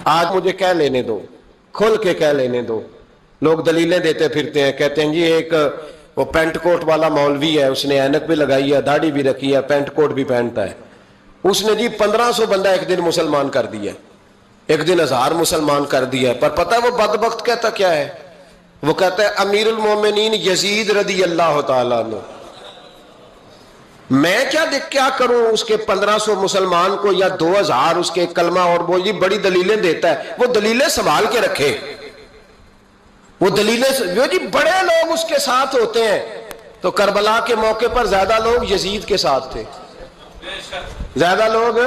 آج مجھے کہہ لینے دو, کھل کے کہہ لینے دو. لوگ دلیلیں دیتے پھرتے ہیں, کہتے ہیں جی ایک وہ پینٹ کوٹ والا مولوی ہے, اس نے اینک بھی لگائی ہے, داڑھی بھی رکھی ہے, پینٹ کوٹ بھی پہنتا ہے, اس نے جی 1500 بندہ ایک دن مسلمان کر دیا, ایک دن 1000 مسلمان کر دیا. پر پتہ ہے وہ بدبخت کہتا کیا ہے؟ وہ کہتا ہے امیر المومنین یزید رضی اللہ تعالیٰ عنہ. میں کیا کروں اس کے 1500 مسلمان کو یا 2000 اس کے کلمہ, اور وہ جی بڑی دلیلیں دیتا ہے. وہ دلیلیں سنبھال کے رکھے, وہ دلیلیں جو جی بڑے لوگ اس کے ساتھ ہوتے ہیں. تو کربلا کے موقع پر زیادہ لوگ یزید کے ساتھ تھے, زیادہ لوگ.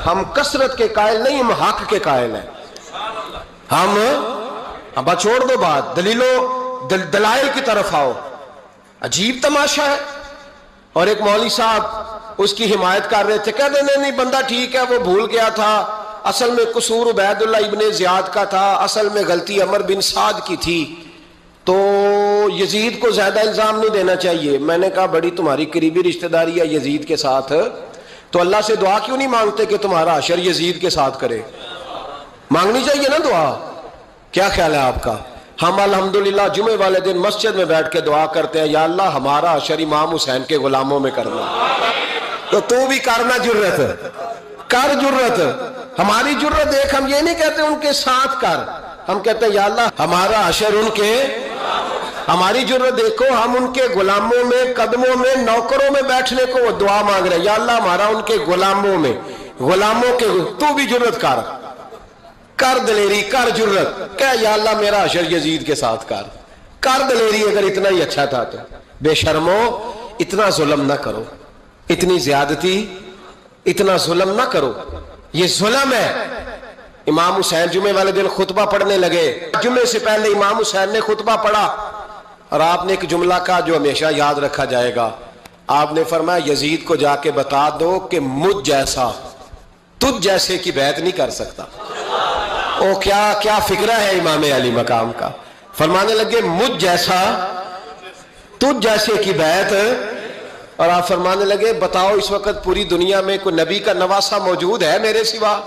ہم کثرت کے قائل نہیں, ہم حق کے قائل ہیں. ہم اب چھوڑ دو بات, دلائل کی طرف آؤ. عجیب تماشا ہے. اور ایک مولوی صاحب اس کی حمایت کر رہے تھے, کہتے نہیں بندہ ٹھیک ہے, وہ بھول گیا تھا, اصل میں قصور عبید اللہ ابن زیاد کا تھا, اصل میں غلطی عمر بن سعد کی تھی, تو یزید کو زیادہ الزام نہیں دینا چاہیے. میں نے کہا بڑی تمہاری قریبی رشتہ داری ہے یزید کے ساتھ, تو اللہ سے دعا کیوں نہیں مانگتے کہ تمہارا حشر یزید کے ساتھ کرے؟ مانگنی چاہیے نا دعا. کیا خیال ہے آپ کا؟ ہم الحمدللہ جمعے والے دن مسجد میں بیٹھ کے دعا کرتے ہیں, یا اللہ ہمارا حشر امام حسین کے غلاموں میں کرنا. تو بھی کرنا جرت کر, جرت ہماری جرت دیکھ. ہم یہ نہیں کہتے ان کے ساتھ کر, ہم کہتے ہیں یا اللہ ہمارا حشر ان کے. ہماری جرت دیکھو, ہم ان کے غلاموں میں, قدموں میں, نوکروں میں بیٹھنے کو وہ دعا مانگ رہے ہیں, یا اللہ ہمارا ان کے غلاموں میں, غلاموں کے. تو بھی جرت کر دلیری, کر جرت, کہ یا اللہ میرا حشر یزید کے ساتھ کر دلیری. اگر اتنا ہی اچھا تھا تو بے شرمو اتنا ظلم نہ کرو, اتنی زیادتی, اتنا ظلم نہ کرو, یہ ظلم ہے. امام حسین جمعے والے دن خطبہ پڑھنے لگے, جمعے سے پہلے امام حسین نے خطبہ پڑھا, اور آپ نے ایک جملہ کہا جو ہمیشہ یاد رکھا جائے گا. آپ نے فرمایا یزید کو جا کے بتا دو کہ مجھ جیسا تجھ جیسے کی بیعت نہیں کر سکتا. او کیا فکرہ ہے امام علی مقام کا. فرمانے لگے مجھ جیسا تجھ جیسے کی بیعت, اور آپ فرمانے لگے بتاؤ اس وقت پوری دنیا میں کوئی نبی کا نواسہ موجود ہے میرے سوا؟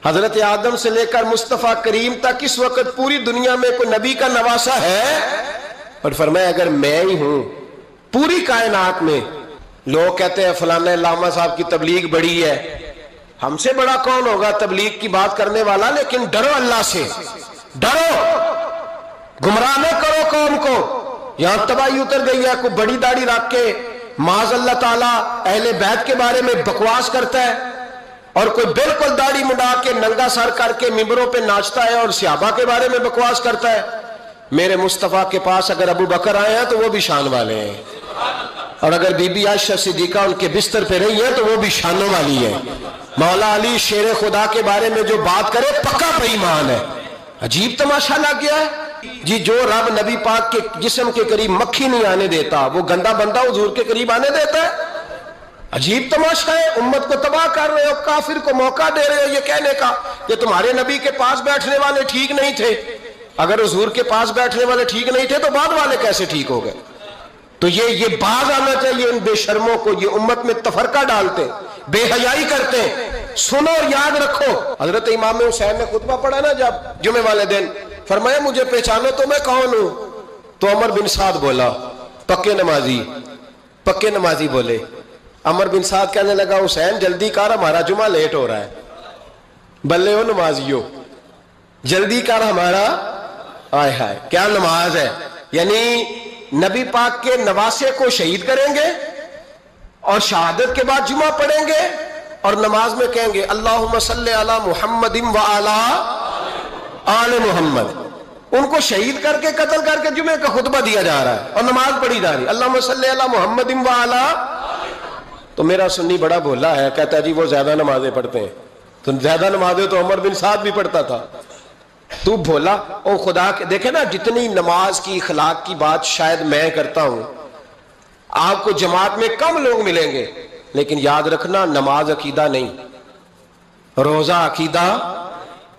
حضرت آدم سے لے کر مصطفیٰ کریم تک اس وقت پوری دنیا میں کوئی نبی کا نواسہ ہے؟ اور فرمایا اگر میں ہی ہوں پوری کائنات میں. لوگ کہتے ہیں فلانا علامہ صاحب کی تبلیغ بڑی ہے, ہم سے بڑا کون ہوگا تبلیغ کی بات کرنے والا؟ لیکن ڈرو اللہ سے, ڈرو, گمراہ نہ کرو قوم کو. یہاں تباہی اتر گئی ہے, کوئی بڑی داڑھی رکھ کے معاذ اللہ تعالیٰ اہل بیت کے بارے میں بکواس کرتا ہے, اور کوئی بالکل داڑھی مڈا کے ننگا سر کر کے ممبروں پہ ناچتا ہے اور صحابہ کے بارے میں بکواس کرتا ہے. میرے مصطفیٰ کے پاس اگر ابو بکر آئے ہیں تو وہ بھی شان والے ہیں, اور اگر بی بی عائشہ صدیقہ ان کے بستر پہ رہی ہے تو وہ بھی شانوں والی ہے. مولا علی شیر خدا کے بارے میں جو بات کرے پکا بے ایمان ہے. عجیب تماشا لگ گیا ہے جی. جو رب نبی پاک کے جسم کے قریب مکھی نہیں آنے دیتا, وہ گندا بندہ حضور کے قریب آنے دیتا ہے؟ عجیب تماشا ہے. امت کو تباہ کر رہے ہو, کافر کو موقع دے رہے ہو یہ کہنے کا کہ تمہارے نبی کے پاس بیٹھنے والے ٹھیک نہیں تھے. اگر حضور کے پاس بیٹھنے والے ٹھیک نہیں تھے تو بعد والے کیسے ٹھیک ہو گئے؟ تو یہ باز آنا چاہیے ان بے شرموں کو. یہ امت میں تفرقہ ڈالتے, بے حیائی کرتے. سنو اور یاد رکھو, حضرت امام حسین نے خطبہ پڑھا نا جب جمعے والے دن, فرمایا مجھے پہچانو تو میں کون ہوں؟ تو عمر بن سعد بولا, پکے نمازی بولے. عمر بن سعد کہنے لگا حسین جلدی کر, ہمارا جمعہ لیٹ ہو رہا ہے. بلے ہو نمازیو, جلدی کر ہمارا. آئے ہائے کیا نماز ہے. یعنی نبی پاک کے نواسے کو شہید کریں گے, اور شہادت کے بعد جمعہ پڑھیں گے, اور نماز میں کہیں گے اللہم صلی علی محمد وعلی آل محمد. ان کو شہید کر کے قتل کر کے جمعے کا خطبہ دیا جا رہا ہے اور نماز پڑھی جا رہی ہے اللہم صلی علی محمد وعلی. تو میرا سنی بڑا بھولا ہے, کہتا ہے جی وہ زیادہ نمازیں پڑھتے ہیں. تو زیادہ نمازیں تو عمر بن سعد بھی پڑھتا تھا. تو بھولا او خدا کے. دیکھیں نا جتنی نماز کی اخلاق کی بات شاید میں کرتا ہوں, آپ کو جماعت میں کم لوگ ملیں گے, لیکن یاد رکھنا نماز عقیدہ نہیں, روزہ عقیدہ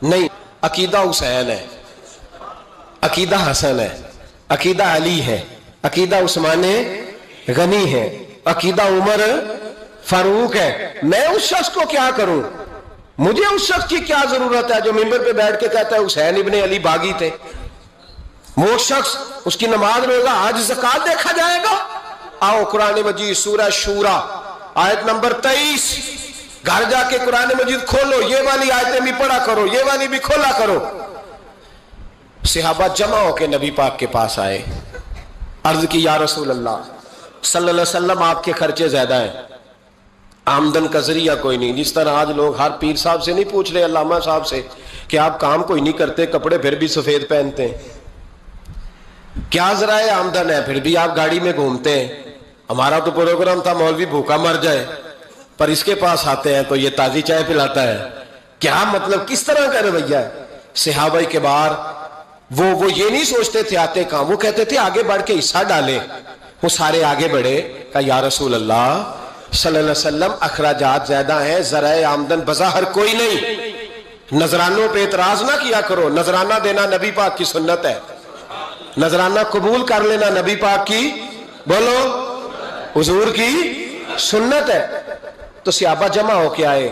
نہیں. عقیدہ حسین ہے, عقیدہ حسن ہے, عقیدہ علی ہے, عقیدہ عثمان غنی ہے, عقیدہ عمر فاروق ہے. میں اس شخص کو کیا کروں؟ مجھے اس شخص کی کیا ضرورت ہے جو ممبر پہ بیٹھ کے کہتا ہے حسین ابن علی باغی تھے؟ وہ شخص، اس کی نماز روزہ حج زکات دیکھا جائے گا؟ آؤ قرآن مجید سورہ شورا آیت نمبر 23، گھر جا کے قرآن مجید کھولو، یہ والی آیتیں بھی پڑھا کرو، یہ والی بھی کھولا کرو۔ صحابہ جمع ہو کے نبی پاک کے پاس آئے، عرض کی یا رسول اللہ صلی اللہ علیہ وسلم آپ کے خرچے زیادہ ہیں، آمدن کا ذریعہ کوئی نہیں۔ جس طرح آج لوگ ہر پیر صاحب سے نہیں پوچھ رہے، علامہ صاحب سے، کہ آپ کام کوئی نہیں کرتے، کپڑے پھر بھی سفید پہنتے ہیں، کیا ذرائع آمدن ہے، پھر بھی آپ گاڑی میں گھومتے ہیں۔ ہمارا تو پروگرام تھا مولوی بھوکا مر جائے، پر اس کے پاس آتے ہیں تو یہ تازی چائے پلاتا ہے، کیا مطلب، کس طرح کا رویہ ہے؟ صحابہ کے بار وہ یہ نہیں سوچتے تھے آتے کام، وہ کہتے تھے آگے بڑھ کے حصہ ڈالیں۔ وہ سارے آگے بڑھے، کہا یا رسول اللہ صلی اللہ علیہ وسلم اخراجات زیادہ ہیں، ذرائع آمدن بظاہر کوئی نہیں، نذرانوں پہ اعتراض نہ کیا کرو، نذرانہ دینا نبی پاک کی سنت ہے، نذرانہ قبول کر لینا نبی پاک کی، بولو، حضور کی سنت ہے۔ تو صحابہ جمع ہو کے آئے،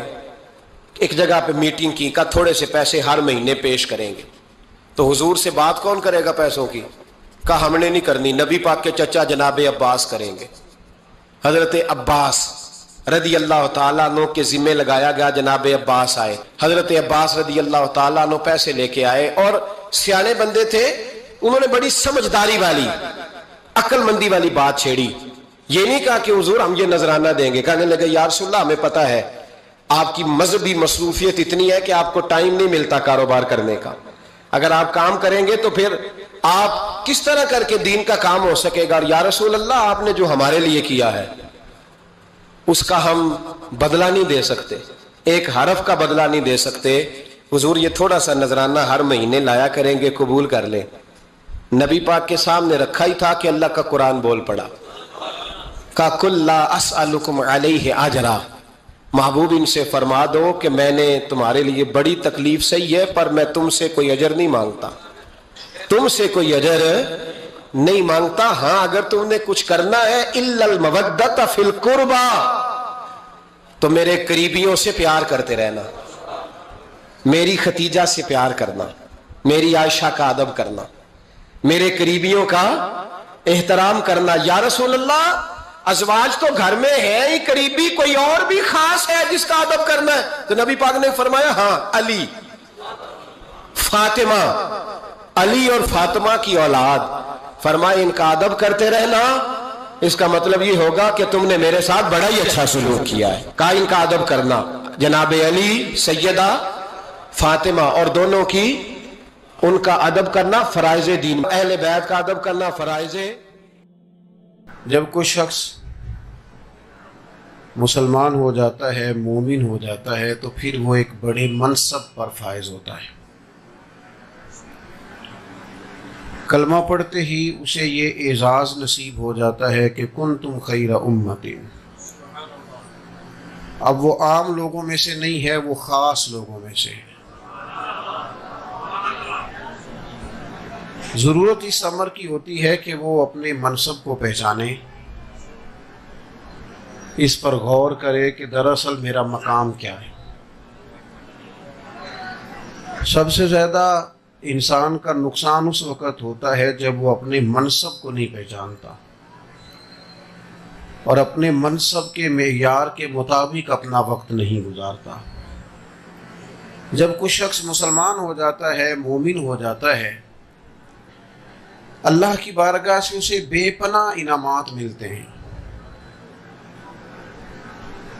ایک جگہ پہ میٹنگ کی، کہا تھوڑے سے پیسے ہر مہینے پیش کریں گے۔ تو حضور سے بات کون کرے گا پیسوں کی؟ کہا ہم نے نہیں کرنی، نبی پاک کے چچا جناب عباس کریں گے۔ حضرت عباس رضی اللہ تعالیٰ عنہ کے ذمے لگایا گیا، جناب عباس آئے، حضرت عباس رضی اللہ تعالیٰ عنہ پیسے لے کے آئے، اور سیانے بندے تھے، انہوں نے بڑی سمجھداری والی، عقل مندی والی بات چھیڑی۔ یہ نہیں کہا کہ حضور ہم یہ نذرانہ دیں گے، کہنے لگے یا رسول اللہ ہمیں پتہ ہے آپ کی مذہبی مصروفیت اتنی ہے کہ آپ کو ٹائم نہیں ملتا کاروبار کرنے کا، اگر آپ کام کریں گے تو پھر آپ کس طرح کر کے دین کا کام ہو سکے گا، اور یا رسول اللہ آپ نے جو ہمارے لیے کیا ہے اس کا ہم بدلہ نہیں دے سکتے، ایک حرف کا بدلہ نہیں دے سکتے، حضور یہ تھوڑا سا نذرانہ ہر مہینے لایا کریں گے، قبول کر لیں۔ نبی پاک کے سامنے رکھا ہی تھا کہ اللہ کا قرآن بول پڑا، کا کل لا اسألکم علیہ اجرا، محبوب ان سے فرما دو کہ میں نے تمہارے لیے بڑی تکلیف سہی ہے، پر میں تم سے کوئی اجر نہیں مانگتا، تم سے کوئی اجر نہیں مانگتا، ہاں اگر تم نے کچھ کرنا ہے الا المودۃ فی القربى، تو میرے قریبیوں سے پیار کرتے رہنا، میری ختیجہ سے پیار کرنا، میری عائشہ کا ادب کرنا، میرے قریبیوں کا احترام کرنا۔ یا رسول اللہ ازواج تو گھر میں ہے ہی، قریبی کوئی اور بھی خاص ہے جس کا ادب کرنا ہے؟ تو نبی پاک نے فرمایا ہاں، علی، فاطمہ، علی اور فاطمہ کی اولاد، فرمایا ان کا ادب کرتے رہنا، اس کا مطلب یہ ہوگا کہ تم نے میرے ساتھ بڑا ہی اچھا سلوک کیا ہے۔ کہا ان کا ادب کرنا، جناب علی، سیدہ فاطمہ، اور دونوں کی ان کا ادب کرنا فرائض دین، اہل بیت کا ادب کرنا فرائض۔ جب کوئی شخص مسلمان ہو جاتا ہے، مومن ہو جاتا ہے، تو پھر وہ ایک بڑے منصب پر فائز ہوتا ہے۔ کلمہ پڑھتے ہی اسے یہ اعزاز نصیب ہو جاتا ہے کہ کنتم خیر امت۔ اب وہ عام لوگوں میں سے نہیں ہے، وہ خاص لوگوں میں سے ہے۔ ضرورت اس امر کی ہوتی ہے کہ وہ اپنے منصب کو پہچانے، اس پر غور کرے کہ دراصل میرا مقام کیا ہے۔ سب سے زیادہ انسان کا نقصان اس وقت ہوتا ہے جب وہ اپنے منصب کو نہیں پہچانتا اور اپنے منصب کے معیار کے مطابق اپنا وقت نہیں گزارتا۔ جب کوئی شخص مسلمان ہو جاتا ہے، مومن ہو جاتا ہے، اللہ کی بارگاہ سے اسے بے پناہ انعامات ملتے ہیں۔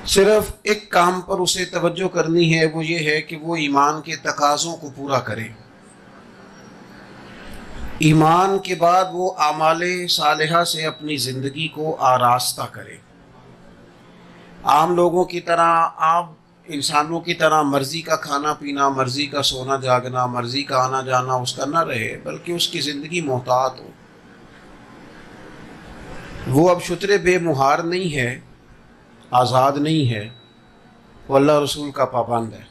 صرف ایک کام پر اسے توجہ کرنی ہے، وہ یہ ہے کہ وہ ایمان کے تقاضوں کو پورا کرے۔ ایمان کے بعد وہ اعمال صالحہ سے اپنی زندگی کو آراستہ کرے۔ عام لوگوں کی طرح، عام انسانوں کی طرح مرضی کا کھانا پینا، مرضی کا سونا جاگنا، مرضی کا آنا جانا اس کا نہ رہے، بلکہ اس کی زندگی محتاط ہو۔ وہ اب شتر بے مہار نہیں ہے، آزاد نہیں ہے، وہ اللہ رسول کا پابند ہے۔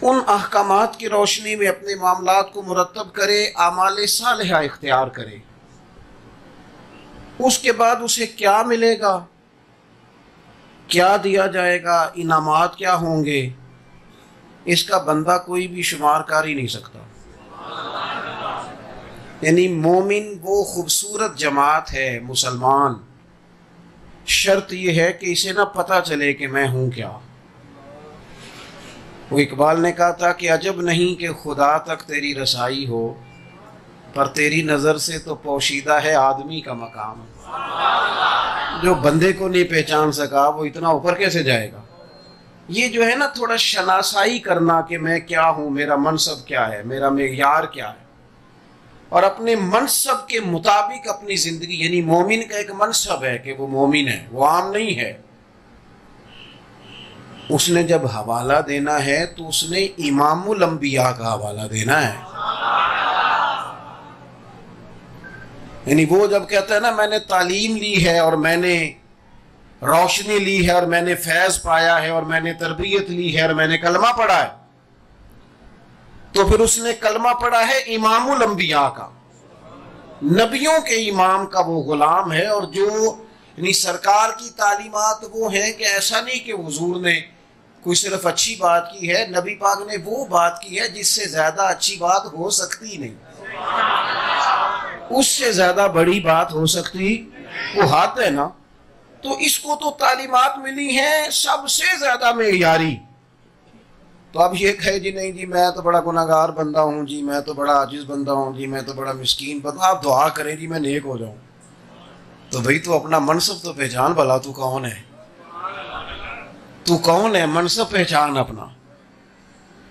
ان احکامات کی روشنی میں اپنے معاملات کو مرتب کرے، اعمال صالحہ اختیار کرے۔ اس کے بعد اسے کیا ملے گا؟ کیا دیا جائے گا، انعامات کیا ہوں گے، اس کا بندہ کوئی بھی شمار کر ہی نہیں سکتا۔ یعنی مومن وہ خوبصورت جماعت ہے مسلمان، شرط یہ ہے کہ اسے نہ پتہ چلے کہ میں ہوں کیا۔ وہ اقبال نے کہا تھا کہ عجب نہیں کہ خدا تک تیری رسائی ہو، پر تیری نظر سے تو پوشیدہ ہے آدمی کا مقام۔ جو بندے کو نہیں پہچان سکا وہ اتنا اوپر کیسے جائے گا؟ یہ جو ہے نا تھوڑا شناسائی کرنا کہ میں کیا ہوں، میرا منصب کیا ہے، میرا معیار کیا ہے، اور اپنے منصب کے مطابق اپنی زندگی، یعنی مومن کا ایک منصب ہے کہ وہ مومن ہے، وہ عام نہیں ہے۔ اس نے جب حوالہ دینا ہے تو اس نے امام الانبیاء کا حوالہ دینا ہے۔ یعنی وہ جب کہتا ہے نا میں نے تعلیم لی ہے اور میں نے روشنی لی ہے اور میں نے فیض پایا ہے اور میں نے تربیت لی ہے اور میں نے کلمہ پڑھا ہے، تو پھر اس نے کلمہ پڑھا ہے امام الانبیاء کا، نبیوں کے امام کا وہ غلام ہے۔ اور جو یعنی سرکار کی تعلیمات وہ ہیں کہ ایسا نہیں کہ حضور نے کوئی صرف اچھی بات کی ہے، نبی پاک نے وہ بات کی ہے جس سے زیادہ اچھی بات ہو سکتی نہیں، اس سے زیادہ بڑی بات ہو سکتی وہ ہاتھ ہے نا۔ تو اس کو تو تعلیمات ملی ہیں سب سے زیادہ معیاری۔ تو اب یہ کہے جی نہیں جی میں تو بڑا گناہگار بندہ ہوں جی، میں تو بڑا عاجز بندہ ہوں جی، میں تو بڑا مسکین بندہ، آپ دعا کریں جی میں نیک ہو جاؤں۔ تو بھئی تو اپنا منصب تو پہچان، بھلا تو کون ہے، تو کون ہے، منصب پہچان اپنا۔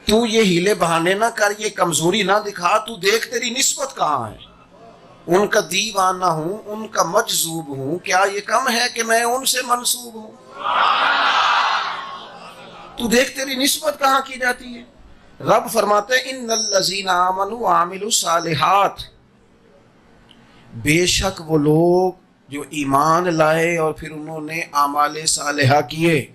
تو یہ ہیلے بہانے نہ کر، یہ کمزوری نہ دکھا، تو دیکھ تیری نسبت کہاں ہے۔ ان کا دیوانہ ہوں، ان کا مجذوب ہوں، کیا یہ کم ہے کہ میں ان سے منسوب ہوں؟ تو دیکھ تیری نسبت کہاں کی جاتی ہے۔ رب فرماتے ہیں ان الذین آمنوا وعملوا الصالحات، بے شک وہ لوگ جو ایمان لائے اور پھر انہوں نے اعمال صالحہ کیے۔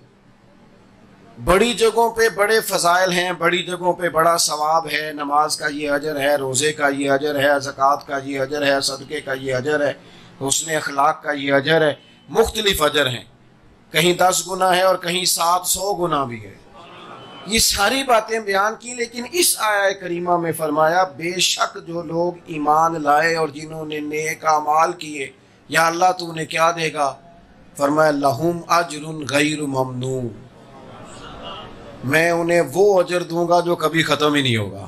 بڑی جگہوں پہ بڑے فضائل ہیں، بڑی جگہوں پہ بڑا ثواب ہے، نماز کا یہ اجر ہے، روزے کا یہ اجر ہے، زکوٰۃ کا یہ اجر ہے، صدقے کا یہ اجر ہے، حسن اخلاق کا یہ اجر ہے، مختلف اجر ہیں، کہیں 10 گنا ہے اور کہیں 700 گنا بھی ہے۔ یہ ساری باتیں بیان کی، لیکن اس آیہ کریمہ میں فرمایا بے شک جو لوگ ایمان لائے اور جنہوں نے نیک اعمال کیے، یا اللہ تو انہیں کیا دے گا؟ فرمایا لہم اجر غیر ممنون، میں انہیں وہ اجر دوں گا جو کبھی ختم ہی نہیں ہوگا۔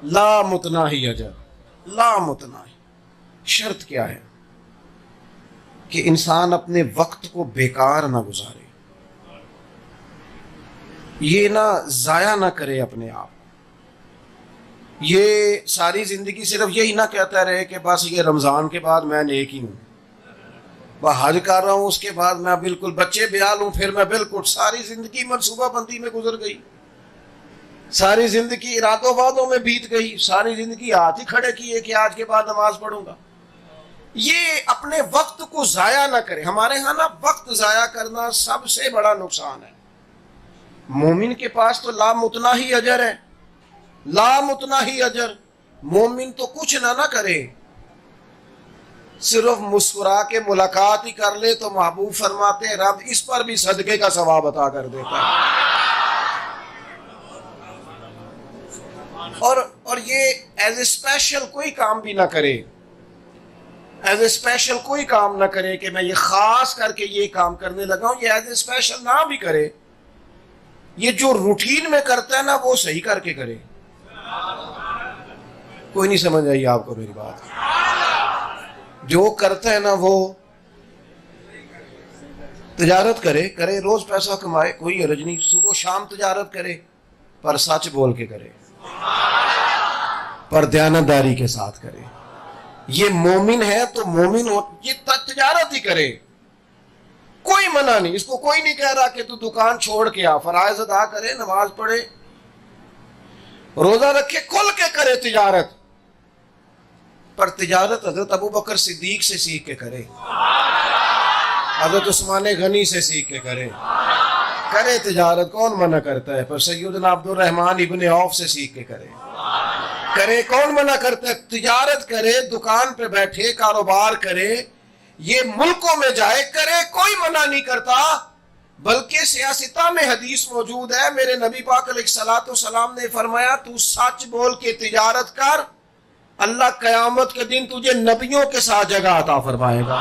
لا متناہی اجر، لا متناہی۔ شرط کیا ہے؟ کہ انسان اپنے وقت کو بیکار نہ گزارے، یہ نہ ضائع نہ کرے اپنے آپ، یہ ساری زندگی صرف یہی نہ کہتا رہے کہ بس یہ رمضان کے بعد میں نیک ہی ہوں، میں حج کر رہا ہوں اس کے بعد میں بالکل بچے بیال ہوں، پھر میں بالکل ساری زندگی منصوبہ بندی میں گزر گئی، ساری زندگی ارادوں وعدوں میں بیت گئی، ساری زندگی ہاتھ ہی کھڑے کیے کہ آج کے بعد نماز پڑھوں گا۔ یہ اپنے وقت کو ضائع نہ کرے۔ ہمارے ہاں نا وقت ضائع کرنا سب سے بڑا نقصان ہے۔ مومن کے پاس تو لامتناہی اجر ہے، لامتناہی اجر۔ مومن تو کچھ نہ کرے، صرف مسکرا کے ملاقات ہی کر لے تو محبوب فرماتے ہیں رب اس پر بھی صدقے کا ثواب عطا کر دیتا ہے۔ اور یہ ایز اے اسپیشل کوئی کام بھی نہ کرے، ایز اے اسپیشل کوئی کام نہ کرے کہ میں یہ خاص کر کے یہ کام کرنے لگا ہوں، یہ ایز اے اسپیشل نہ بھی کرے، یہ جو روٹین میں کرتا ہے نا وہ صحیح کر کے کرے۔ کوئی نہیں سمجھ آئی آپ کو میری بات؟ جو کرتا ہے نا وہ تجارت کرے روز پیسہ کمائے، کوئی حرج نہیں، صبح شام تجارت کرے، پر سچ بول کے کرے، پر دیانتداری کے ساتھ کرے۔ یہ مومن ہے تو مومن ہو، یہ تجارت ہی کرے، کوئی منع نہیں، اس کو کوئی نہیں کہہ رہا کہ تو دکان چھوڑ کے آ، فرائض ادا کرے، نماز پڑھے، روزہ رکھے، کھل کے کرے تجارت، پر تجارت حضرت ابو بکر صدیق سے سیکھ کے کرے، حضرت عثمان غنی سے سیکھ کے کرے تجارت، کون منع کرتا ہے؟ پر سیدنا عبد الرحمن ابن عوف سے سیکھ کے کرے، کون منع کرتا ہے؟ تجارت کرے، دکان پہ بیٹھے کاروبار کرے، یہ ملکوں میں جائے کرے، کوئی منع نہیں کرتا، بلکہ سیاستہ میں حدیث موجود ہے، میرے نبی پاک علیہ الصلوۃ والسلام نے فرمایا تو سچ بول کے تجارت کر، اللہ قیامت کے دن تجھے نبیوں کے ساتھ جگہ عطا فرمائے گا۔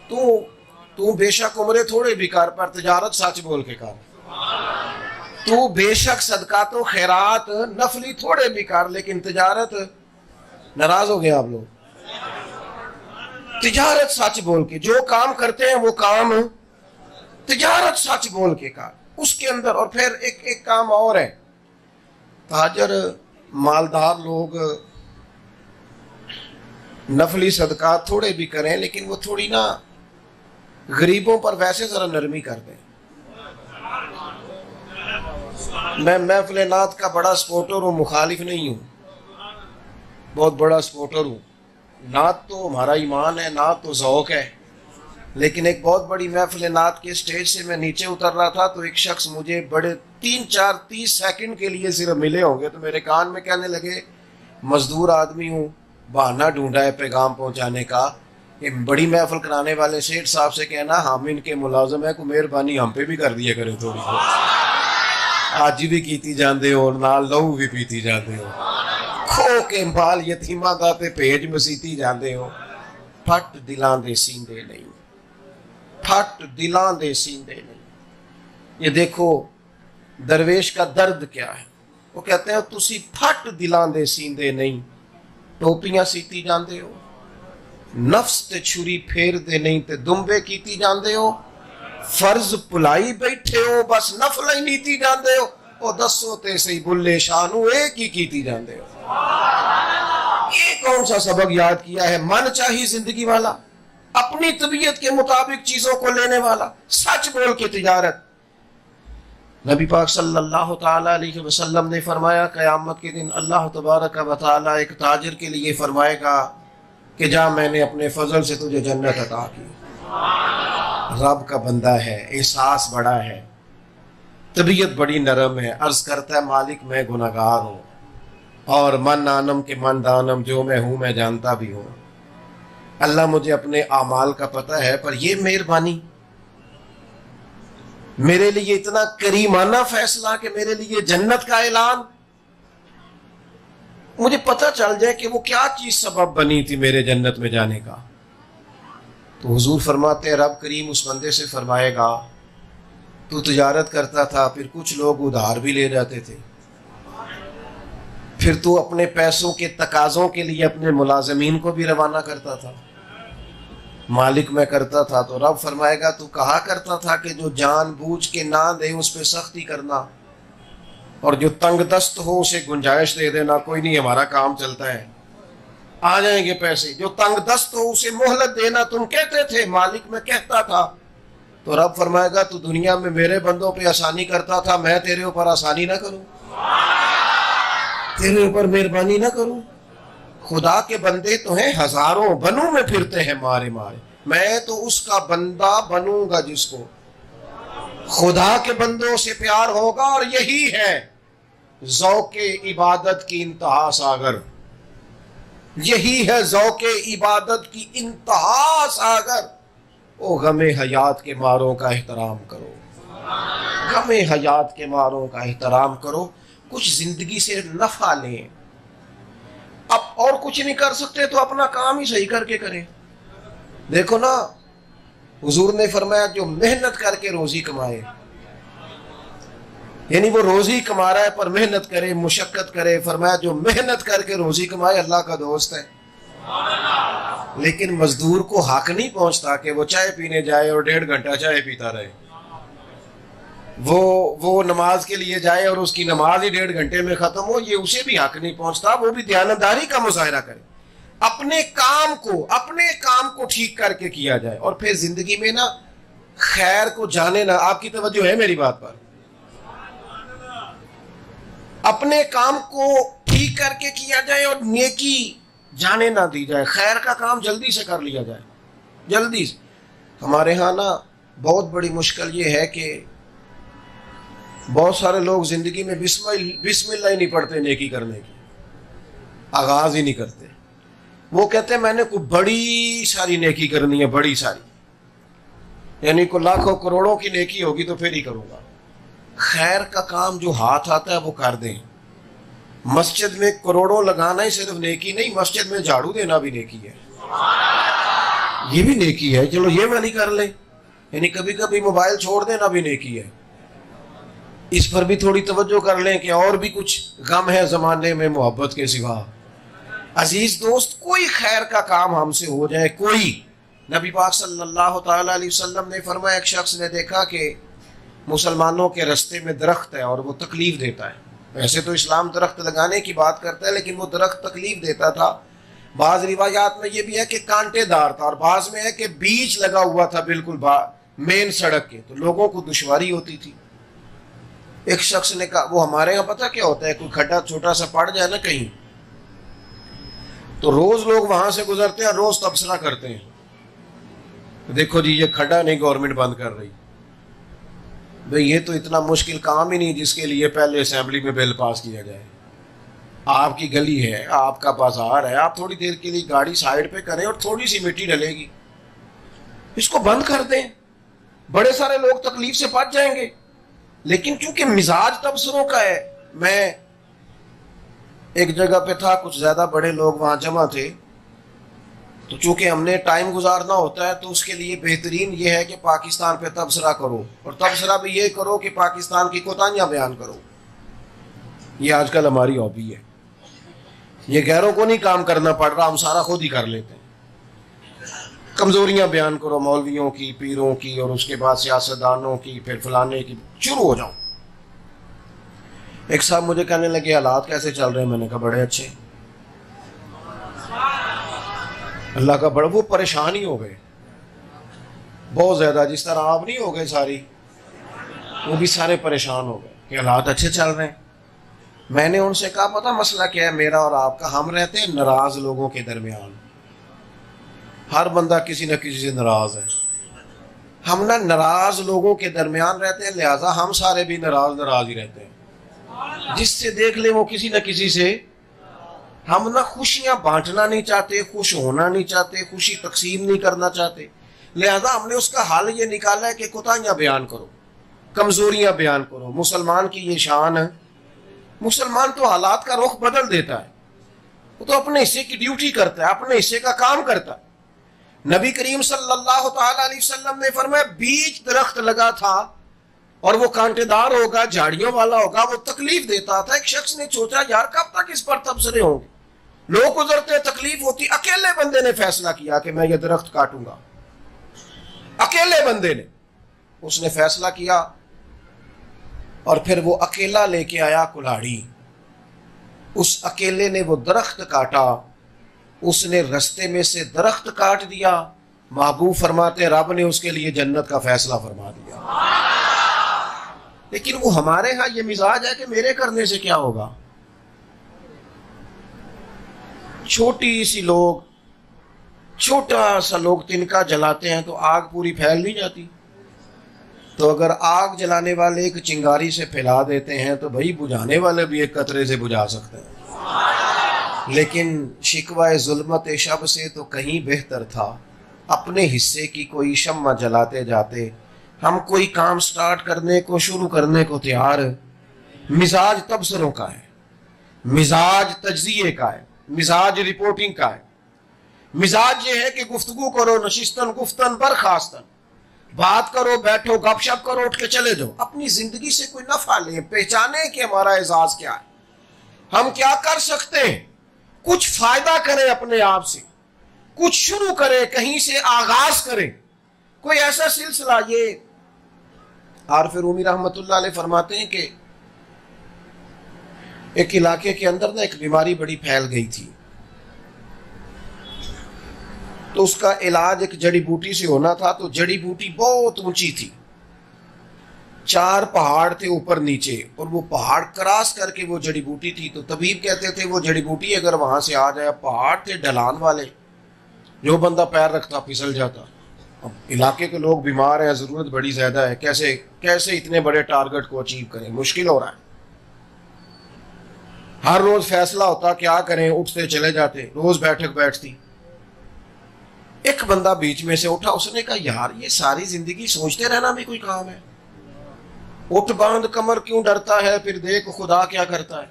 تو بے شک عمرے تھوڑے بھی کر، پر تجارت سچ بول کے کر۔ تو بے شک صدقات و خیرات نفلی تھوڑے بھی کر، لیکن تجارت، ناراض ہو گئے آپ لوگ، تجارت سچ بول کے، جو کام کرتے ہیں وہ کام تجارت سچ بول کے کر اس کے اندر۔ اور پھر ایک کام اور ہے، تاجر مالدار لوگ نفلی صدقات تھوڑے بھی کریں، لیکن وہ تھوڑی نا غریبوں پر ویسے ذرا نرمی کر دیں۔ میں محفل نعت کا بڑا سپورٹر ہوں، مخالف نہیں ہوں، بہت بڑا سپورٹر ہوں۔ نعت تو ہمارا ایمان ہے، نعت تو ذوق ہے، لیکن ایک بہت بڑی محفل نعت کے سٹیج سے میں نیچے اتر رہا تھا تو ایک شخص مجھے بڑے 30 سیکنڈ کے لیے صرف ملے ہوں گے، تو میرے کان میں کہنے لگے، مزدور آدمی ہوں، بہانہ ڈھونڈا ہے پیغام پہنچانے کا، کہ بڑی محفل کرانے والے سیٹھ صاحب سے کہنا ہم ان کے ملازم ہیں، کو مہربانی ہم پہ بھی کر دیا کرے، تھوڑی آج بھی کیتی جاندے ہو، نال لہو بھی پیتی جاندے ہو، کھو کے مال یتیماں دا تے بھیج مسیتی جاندے ہو۔ پھٹ دلاں دے سیندے نہیں، پھٹ دلاں دے سیندے نہیں۔ یہ دیکھو درویش کا درد کیا ہے، وہ کہتے ہیں تسی پھٹ دلاں دے سیندے نہیں، ٹوپیاں سیتی جاندے ہو، نفس تے چھری پھیر دے نہیں تے دمبے کیتی جاندے ہو، فرض پلائی بیٹھے ہو بس نفل ہی نیتی جاندے ہو، او دسو تے سی بلے شانو ایک ہی کیتی جاندے ہو۔ یہ کون سا سبق یاد کیا ہے؟ من چاہی زندگی والا، اپنی طبیعت کے مطابق چیزوں کو لینے والا، سچ بول کے تجارت۔ نبی پاک صلی اللہ تعالی علیہ وسلم نے فرمایا قیامت کے دن اللہ تبارک و تعالی ایک تاجر کے لیے فرمائے گا کہ جا میں نے اپنے فضل سے تجھے جنت عطا کی۔ رب کا بندہ ہے، احساس بڑا ہے، طبیعت بڑی نرم ہے، عرض کرتا ہے مالک میں گناہگار ہوں، اور من آنم کے من دانم، جو میں ہوں میں جانتا بھی ہوں، اللہ مجھے اپنے اعمال کا پتہ ہے، پر یہ مہربانی میرے لیے اتنا کریمانہ فیصلہ کہ میرے لیے جنت کا اعلان، مجھے پتہ چل جائے کہ وہ کیا چیز سبب بنی تھی میرے جنت میں جانے کا۔ تو حضور فرماتے ہیں رب کریم اس بندے سے فرمائے گا تو تجارت کرتا تھا، پھر کچھ لوگ ادھار بھی لے جاتے تھے، پھر تو اپنے پیسوں کے تقاضوں کے لیے اپنے ملازمین کو بھی روانہ کرتا تھا، مالک میں کرتا تھا، تو رب فرمائے گا تو کہا کرتا تھا کہ جو جان بوجھ کے نہ دے اس پہ سختی کرنا، اور جو تنگ دست ہو اسے گنجائش دے دینا، کوئی نہیں ہمارا کام چلتا ہے، آ جائیں گے پیسے، جو تنگ دست ہو اسے مہلت دینا تم کہتے تھے، مالک میں کہتا تھا، تو رب فرمائے گا تو دنیا میں میرے بندوں پہ آسانی کرتا تھا، میں تیرے اوپر آسانی نہ کروں، تیرے اوپر مہربانی نہ کروں؟ خدا کے بندے تو ہیں ہزاروں، بنوں میں پھرتے ہیں مارے مارے، میں تو اس کا بندہ بنوں گا جس کو خدا کے بندوں سے پیار ہوگا، اور یہی ہے ذوق عبادت کی انتہا ساگر، یہی ہے ذوق عبادت کی انتہا ساگر۔ او غم حیات کے ماروں کا احترام کرو، غم حیات کے ماروں کا احترام کرو، کچھ زندگی سے نفع لیں، اب اور کچھ نہیں کر سکتے تو اپنا کام ہی صحیح کر کے کریں۔ دیکھو نا حضور نے فرمایا جو محنت کر کے روزی کمائے، یعنی وہ روزی کما رہا ہے پر محنت کرے، مشقت کرے، فرمایا جو محنت کر کے روزی کمائے اللہ کا دوست ہے۔ لیکن مزدور کو حق نہیں پہنچتا کہ وہ چائے پینے جائے اور 1.5 گھنٹہ چائے پیتا رہے، وہ نماز کے لیے جائے اور اس کی نماز ہی 1.5 گھنٹے میں ختم ہو، یہ اسے بھی حق نہیں پہنچتا، وہ بھی دیانتداری کا مظاہرہ کرے، اپنے کام کو ٹھیک کر کے کیا جائے، اور پھر زندگی میں نا خیر کو جانے نہ، آپ کی توجہ ہے میری بات پر، اپنے کام کو ٹھیک کر کے کیا جائے اور نیکی جانے نہ دی جائے، خیر کا کام جلدی سے کر لیا جائے، جلدی سے۔ ہمارے ہاں نا بہت بڑی مشکل یہ ہے کہ بہت سارے لوگ زندگی میں بسم اللہ ہی نہیں پڑھتے نیکی کرنے کی، آغاز ہی نہیں کرتے، وہ کہتے ہیں میں نے کوئی بڑی ساری نیکی کرنی ہے، بڑی ساری، یعنی کوئی لاکھوں کروڑوں کی نیکی ہوگی تو پھر ہی کروں گا۔ خیر کا کام جو ہاتھ آتا ہے وہ کر دیں۔ مسجد میں کروڑوں لگانا ہی صرف نیکی نہیں، مسجد میں جھاڑو دینا بھی نیکی ہے، یہ بھی نیکی ہے۔ چلو یہ والی کر لیں، یعنی کبھی کبھی موبائل چھوڑ دینا بھی نیکی ہے، اس پر بھی تھوڑی توجہ کر لیں کہ اور بھی کچھ غم ہے زمانے میں محبت کے سوا۔ عزیز دوست، کوئی خیر کا کام ہم سے ہو جائے، کوئی، نبی پاک صلی اللہ تعالی علیہ وسلم نے فرمایا ایک شخص نے دیکھا کہ مسلمانوں کے رستے میں درخت ہے اور وہ تکلیف دیتا ہے۔ ویسے تو اسلام درخت لگانے کی بات کرتا ہے، لیکن وہ درخت تکلیف دیتا تھا۔ بعض روایات میں یہ بھی ہے کہ کانٹے دار تھا، اور بعض میں ہے کہ بیچ لگا ہوا تھا بالکل مین سڑک کے، تو لوگوں کو دشواری ہوتی تھی۔ ایک شخص نے کہا، وہ ہمارے یہاں پتہ کیا ہوتا ہے، کوئی کھڈا چھوٹا سا پڑ جائے نا کہیں، تو روز لوگ وہاں سے گزرتے ہیں، روز تبصرہ کرتے ہیں، دیکھو جی یہ کھڈا نہیں گورنمنٹ بند کر رہی۔ بھئی یہ تو اتنا مشکل کام ہی نہیں جس کے لیے پہلے اسمبلی میں بل پاس کیا جائے۔ آپ کی گلی ہے، آپ کا بازار ہے، آپ تھوڑی دیر کے لیے گاڑی سائڈ پہ کریں اور تھوڑی سی مٹی ڈلے گی، اس کو بند کر دیں، بڑے سارے لوگ تکلیف سے بچ جائیں گے۔ لیکن چونکہ مزاج تبصروں کا ہے، میں ایک جگہ پہ تھا، کچھ زیادہ بڑے لوگ وہاں جمع تھے، تو چونکہ ہم نے ٹائم گزارنا ہوتا ہے تو اس کے لیے بہترین یہ ہے کہ پاکستان پہ تبصرہ کرو، اور تبصرہ بھی یہ کرو کہ پاکستان کی کوتاہیاں بیان کرو۔ یہ آج کل ہماری ہابی ہے، یہ غیروں کو نہیں کام کرنا پڑ رہا، ہم سارا خود ہی کر لیتے ہیں۔ کمزوریاں بیان کرو مولویوں کی، پیروں کی، اور اس کے بعد سیاستدانوں کی، پھر فلانے کی، شروع ہو جاؤ۔ ایک صاحب مجھے کہنے لگے حالات کیسے چل رہے ہیں، میں نے کہا بڑے اچھے، اللہ کا بڑا، وہ پریشان ہی ہو گئے بہت زیادہ، جس طرح آپ نہیں ہو گئے ساری، وہ بھی سارے پریشان ہو گئے کہ حالات اچھے چل رہے ہیں۔ میں نے ان سے کہا پتہ مسئلہ کیا ہے میرا اور آپ کا، ہم رہتے ہیں ناراض لوگوں کے درمیان، ہر بندہ کسی نہ کسی سے ناراض ہے، ہم نہ ناراض لوگوں کے درمیان رہتے ہیں، لہٰذا ہم سارے بھی ناراض ہی رہتے ہیں، جس سے دیکھ لیں وہ کسی نہ کسی سے۔ ہم نہ خوشیاں بانٹنا نہیں چاہتے، خوش ہونا نہیں چاہتے، خوشی تقسیم نہیں کرنا چاہتے، لہذا ہم نے اس کا حل یہ نکالا ہے کہ کوتاہیاں بیان کرو، کمزوریاں بیان کرو۔ مسلمان کی یہ شان ہے، مسلمان تو حالات کا رخ بدل دیتا ہے، وہ تو اپنے حصے کی ڈیوٹی کرتا ہے، اپنے حصے کا کام کرتا ہے۔ نبی کریم صلی اللہ تعالی علیہ وسلم نے فرمایا بیچ درخت لگا تھا اور وہ کانٹے دار ہوگا، جھاڑیوں والا ہوگا، وہ تکلیف دیتا تھا۔ ایک شخص نے سوچا یار کب تک اس پر تبصرے ہوں گے، لوگ گزرتے تکلیف ہوتی، اکیلے بندے نے فیصلہ کیا کہ میں یہ درخت کاٹوں گا، اکیلے بندے نے، اس نے فیصلہ کیا، اور پھر وہ اکیلا لے کے آیا کلاڑی، اس اکیلے نے وہ درخت کاٹا، اس نے رستے میں سے درخت کاٹ دیا، محبوب فرماتے رب نے اس کے لیے جنت کا فیصلہ فرما دیا۔ لیکن وہ ہمارے ہاں یہ مزاج ہے کہ میرے کرنے سے کیا ہوگا، چھوٹی سی لوگ، چھوٹا سا لوگ تنکا جلاتے ہیں تو آگ پوری پھیل نہیں جاتی، تو اگر آگ جلانے والے ایک چنگاری سے پھیلا دیتے ہیں تو بھائی بجھانے والے بھی ایک قطرے سے بجھا سکتے ہیں۔ لیکن شکوہ ظلمت شب سے تو کہیں بہتر تھا، اپنے حصے کی کوئی شمع جلاتے جاتے، ہم کوئی کام سٹارٹ کرنے کو، شروع کرنے کو تیار۔ مزاج تبصروں کا ہے، مزاج تجزیے کا ہے، مزاج رپورٹنگ کا ہے، مزاج یہ ہے کہ گفتگو کرو، نشستن گفتن برخاستن، بات کرو، بیٹھو، گپ شپ کرو، اٹھ کے چلے جاؤ، اپنی زندگی سے کوئی نفع لیں، پہچانے کہ ہمارا اعزاز کیا ہے، ہم کیا کر سکتے ہیں، کچھ فائدہ کریں اپنے آپ سے، کچھ شروع کریں، کہیں سے آغاز کریں، کوئی ایسا سلسلہ۔ یہ عارف رومی رحمت اللہ علیہ فرماتے ہیں کہ ایک علاقے کے اندر نا ایک بیماری بڑی پھیل گئی تھی، تو اس کا علاج ایک جڑی بوٹی سے ہونا تھا، تو جڑی بوٹی بہت اونچی تھی، 4 پہاڑ تھے اوپر نیچے، اور وہ پہاڑ کراس کر کے وہ جڑی بوٹی تھی، تو طبیب کہتے تھے وہ جڑی بوٹی اگر وہاں سے آ جائے، پہاڑ تھے ڈھلان والے، جو بندہ پیر رکھتا پھسل جاتا۔ اب علاقے کے لوگ بیمار ہیں، ضرورت بڑی زیادہ ہے، کیسے اتنے بڑے ٹارگٹ کو اچیو کریں، مشکل ہو رہا ہے۔ ہر روز فیصلہ ہوتا کیا کریں، اٹھتے چلے جاتے، روز بیٹھک بیٹھتی، ایک بندہ بیچ میں سے اٹھا, اس نے کہا یار یہ ساری زندگی سوچتے رہنا بھی کوئی کام ہے؟ اٹھ باندھ کمر کیوں ڈرتا ہے, پھر دیکھ خدا کیا کرتا ہے.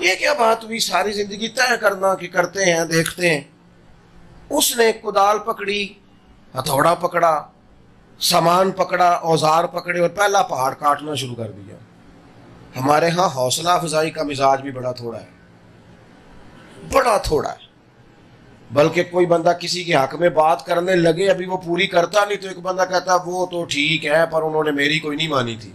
یہ کیا بات ہوئی, ساری زندگی طے کرنا کہ کرتے ہیں دیکھتے ہیں. اس نے کدال پکڑی, ہتھوڑا پکڑا, سامان پکڑا, اوزار پکڑے اور پہلا پہاڑ کاٹنا شروع کر دیا. ہمارے ہاں حوصلہ افزائی کا مزاج بھی بڑا تھوڑا ہے, بڑا تھوڑا ہے. بلکہ کوئی بندہ کسی کے حق میں بات کرنے لگے, ابھی وہ پوری کرتا نہیں تو ایک بندہ کہتا وہ تو ٹھیک ہے پر انہوں نے میری کوئی نہیں مانی تھی.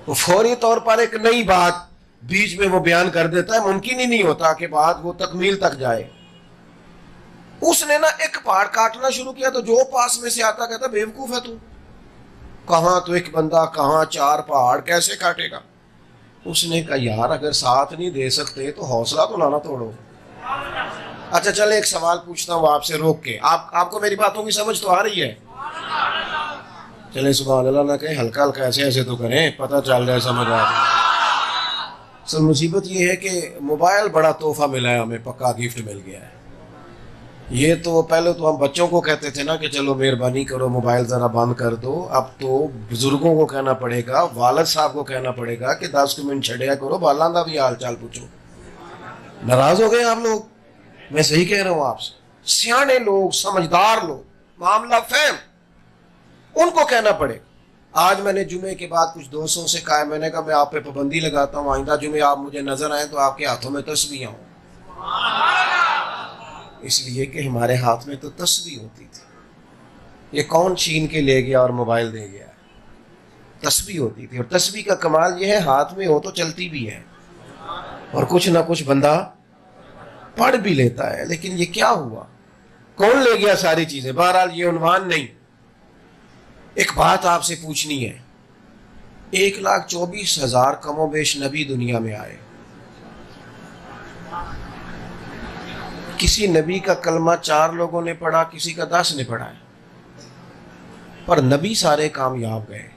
وہ فوری طور پر ایک نئی بات بیچ میں وہ بیان کر دیتا ہے. ممکن ہی نہیں ہوتا کہ بات وہ تکمیل تک جائے. اس نے نا ایک پہاڑ کاٹنا شروع کیا تو جو پاس میں سے آتا کہتا بیوقوف ہے تو, کہاں تو ایک بندہ کہاں چار پہاڑ, کیسے کاٹے گا. اس نے کہا یار اگر ساتھ نہیں دے سکتے تو حوصلہ تو لانا توڑو. اچھا چلے ایک سوال پوچھتا ہوں آپ سے روک کے, آپ کو میری باتوں کی سمجھ تو آ رہی ہے؟ چلے سبحان اللہ نہ کہیں, ہلکا ہلکا ایسے ایسے تو کریں, پتہ چل جائے سمجھ آ رہی. سر مصیبت یہ ہے کہ موبائل بڑا تحفہ ملا ہے ہمیں, پکا گفٹ مل گیا ہے. یہ تو پہلے تو ہم بچوں کو کہتے تھے نا کہ چلو مہربانی کرو موبائل ذرا بند کر دو, اب تو بزرگوں کو کہنا پڑے گا, والد صاحب کو کہنا پڑے گا کہ 10 منٹ چھڑیا کرو, بالاں دا بھی حال چال پوچھو. ناراض ہو گئے آپ لوگ؟ میں صحیح کہہ رہا ہوں آپ سے. سیانے لوگ, سمجھدار لوگ, معاملہ فہم, ان کو کہنا پڑے. آج میں نے جمعے کے بعد کچھ دوستوں سے کہا, میں نے کہا میں آپ پہ پابندی لگاتا ہوں, آئندہ جمعے آپ مجھے نظر آئیں تو آپ کے ہاتھوں میں تسبیح ہوں. اس لیے کہ ہمارے ہاتھ میں تو تسبیح ہوتی تھی. یہ کون چھین کے لے گیا اور موبائل دے گیا؟ تسبیح ہوتی تھی. اور تسبیح کا کمال یہ ہے ہاتھ میں ہو تو چلتی بھی ہے, اور کچھ نہ کچھ بندہ پڑھ بھی لیتا ہے. لیکن یہ کیا ہوا, کون لے گیا ساری چیزیں؟ بہرحال یہ عنوان نہیں. ایک بات آپ سے پوچھنی ہے, 1,24,000 کم و بیش نبی دنیا میں آئے. کسی نبی کا کلمہ 4 لوگوں نے پڑھا, کسی کا 10 نے پڑھا ہے, پر نبی سارے کامیاب گئے.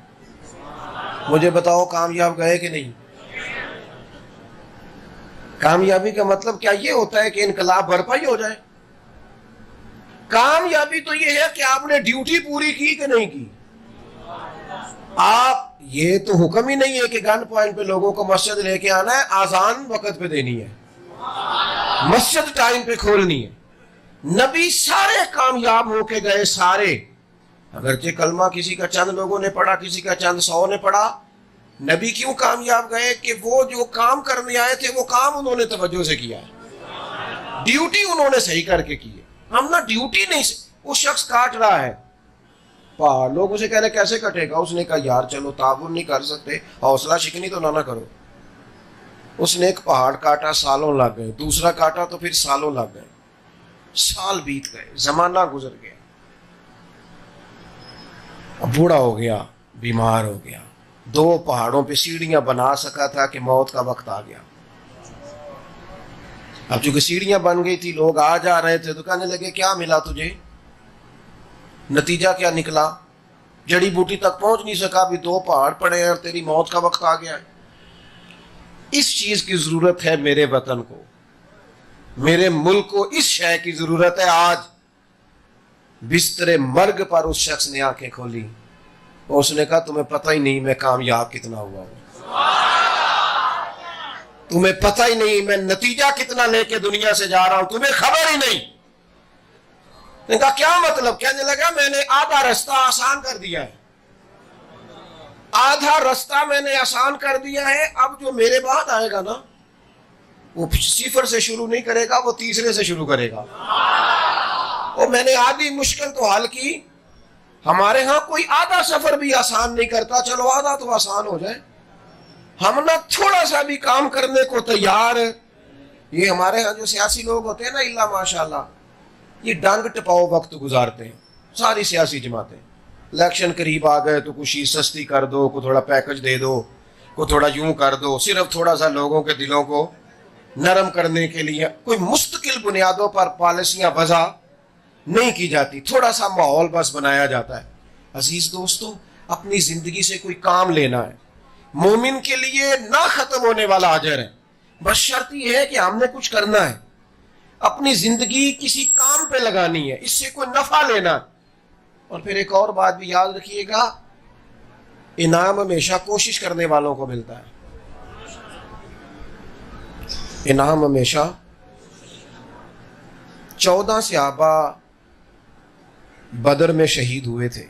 مجھے بتاؤ کامیاب گئے کہ نہیں؟ کامیابی کا مطلب کیا یہ ہوتا ہے کہ انقلاب برپا ہی ہو جائے؟ کامیابی تو یہ ہے کہ آپ نے ڈیوٹی پوری کی کہ نہیں کی. آپ, یہ تو حکم ہی نہیں ہے کہ گن پوائنٹ پہ لوگوں کو مسجد لے کے آنا ہے, آزان وقت پہ دینی ہے, مسجد ٹائم پہ کھولنی ہے. نبی سارے کامیاب ہو کے گئے, سارے. اگرچہ کلمہ کسی کا چند لوگوں نے پڑھا, کسی کا چند 100 نے پڑھا. نبی کیوں کامیاب گئے؟ کہ وہ جو کام کرنے آئے تھے وہ کام انہوں نے توجہ سے کیا ہے, ڈیوٹی انہوں نے صحیح کر کے کی ہے. ہم نا ڈیوٹی نہیں, وہ شخص کاٹ رہا ہے پہاڑ, لوگ اسے کہہ رہے کیسے کٹے گا. اس نے کہا یار چلو تعاون نہیں کر سکتے, حوصلہ شکنی تو نہ کرو. اس نے ایک پہاڑ کاٹا, سالوں لگ گئے. دوسرا کاٹا تو پھر سالوں لگ گئے. سال بیت گئے, زمانہ گزر گیا. اب بوڑھا ہو گیا, بیمار ہو گیا, 2 پہاڑوں پہ سیڑھیاں بنا سکا تھا کہ موت کا وقت آ گیا. اب چونکہ سیڑھیاں بن گئی تھی, لوگ آ جا رہے تھے تو کہنے لگے کیا ملا تجھے, نتیجہ کیا نکلا؟ جڑی بوٹی تک پہنچ نہیں سکا, بھی 2 پہاڑ پڑے ہیں اور تیری موت کا وقت آ گیا ہے. اس چیز کی ضرورت ہے میرے وطن کو, میرے ملک کو اس شے کی ضرورت ہے. آج بستر مرگ پر اس شخص نے آنکھیں کھولی, اس نے کہا تمہیں پتہ ہی نہیں میں کامیاب کتنا ہوا ہوں, تمہیں پتہ ہی نہیں میں نتیجہ کتنا لے کے دنیا سے جا رہا ہوں, تمہیں خبر ہی نہیں. نے کہا کیا مطلب؟ کہنے لگا میں نے آدھا رستہ آسان کر دیا ہے, آدھا رستہ میں نے آسان کر دیا ہے. اب جو میرے بعد آئے گا نا وہ 0 سے شروع نہیں کرے گا, وہ 3 سے شروع کرے گا. اور میں نے آدھی مشکل تو حل کی. ہمارے ہاں کوئی آدھا سفر بھی آسان نہیں کرتا, چلو آدھا تو آسان ہو جائے. ہم نہ تھوڑا سا بھی کام کرنے کو تیار. یہ ہمارے ہاں جو سیاسی لوگ ہوتے ہیں نا, اللہ ماشاءاللہ, یہ ڈانگ ٹپاؤ وقت گزارتے ہیں ساری سیاسی جماعتیں. الیکشن قریب آ گئے تو کچھ سستی کر دو, کو تھوڑا پیکج دے دو, کو تھوڑا یوں کر دو, صرف تھوڑا سا لوگوں کے دلوں کو نرم کرنے کے لیے. کوئی مستقل بنیادوں پر پالیسیاں وضع نہیں کی جاتی, تھوڑا سا ماحول بس بنایا جاتا ہے. عزیز دوستو, اپنی زندگی سے کوئی کام لینا ہے, مومن کے لیے نہ ختم ہونے والا اجر ہے, بس شرط یہ ہے کہ ہم نے کچھ کرنا ہے. اپنی زندگی کسی کام پہ لگانی ہے، اس سے کوئی نفع لینا. اور پھر ایک اور بات بھی یاد رکھیے گا، انعام ہمیشہ کوشش کرنے والوں کو ملتا ہے. انعام ہمیشہ 14 صحابہ بدر میں شہید ہوئے تھے.